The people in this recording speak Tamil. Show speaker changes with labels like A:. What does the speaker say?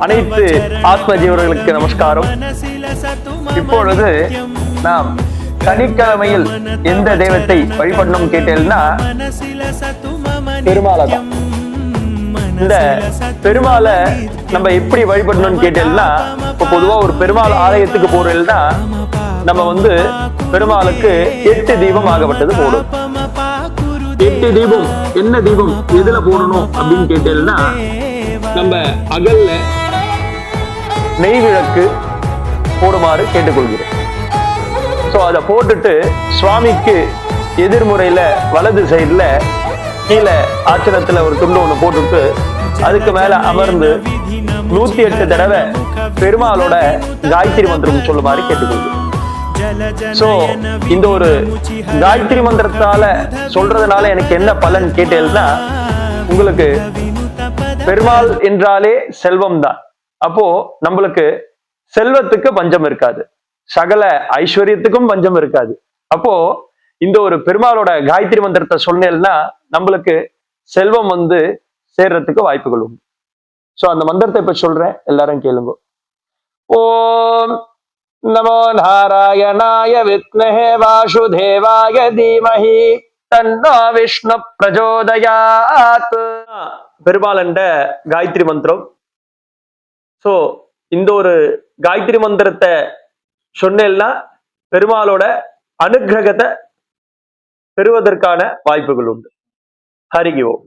A: அனைத்து ஆத்ம ஜீவர்களுக்கு நமஸ்காரம். இப்பொழுது நாம் சனிக்கிழமையில் எந்த தெய்வத்தை வழிபடணும் கேட்டேன்னா பெருமாளை தான். இந்த பெருமாளை நம்ம எப்படி வழிபடணும்னு கேட்டேன்னா, இப்போ பொதுவா ஒரு பெருமாள் ஆலயத்துக்கு போறேன்னா நம்ம பெருமாளுக்கு 8 தீபம் ஆகப்பட்டது போடும். 8 தீபம் என்ன தீபம் எதுல போடணும் அப்படின்னு கேட்டேன்னா, நம்ம அகல்ல நெய் விளக்கு போடுமாறு கேட்டுக்கொள்கிறோம். ஸோ அதை போட்டுட்டு சுவாமிக்கு எதிர்முறையில வலது சைடுல கீழே ஆச்சனத்துல ஒரு துண்டு ஒண்ணு போட்டுட்டு அதுக்கு மேல அமர்ந்து 108 தடவை பெருமாளோட காயத்ரி மந்திரம் சொல்லுமாறு கேட்டுக்கொள்கிறோம். சோ இந்த ஒரு காயத்ரி மந்திரத்தால சொல்றதுனால எனக்கு என்ன பலன் கேட்டேன்னா, உங்களுக்கு பெருமாள் என்றாலே செல்வம் தான். அப்போ நம்மளுக்கு செல்வத்துக்கு பஞ்சம் இருக்காது, சகல ஐஸ்வர்யத்துக்கும் பஞ்சம் இருக்காது. அப்போ இந்த ஒரு பெருமாளோட காயத்ரி மந்திரத்தை சொன்னேன்னா நம்மளுக்கு செல்வம் சேர்றதுக்கு வாய்ப்புகள் உண்டு. சோ அந்த மந்திரத்தை இப்ப சொல்றேன், எல்லாரும் கேளுங்க. ஓம் நமோ நாராயணாய வித்மஹே வாசுதேவாய தீமஹி தன்னோ விஷ்ணு பிரச்சோதயாத். பெருமாளண்ட காயத்ரி மந்திரம். சோ இந்த ஒரு காயத்ரி மந்திரத்தை சொன்னேன்னா பெருமாளோட அனுகிரகத்தை பெறுவதற்கான வாய்ப்புகள் உண்டு. ஹரி ஓம்.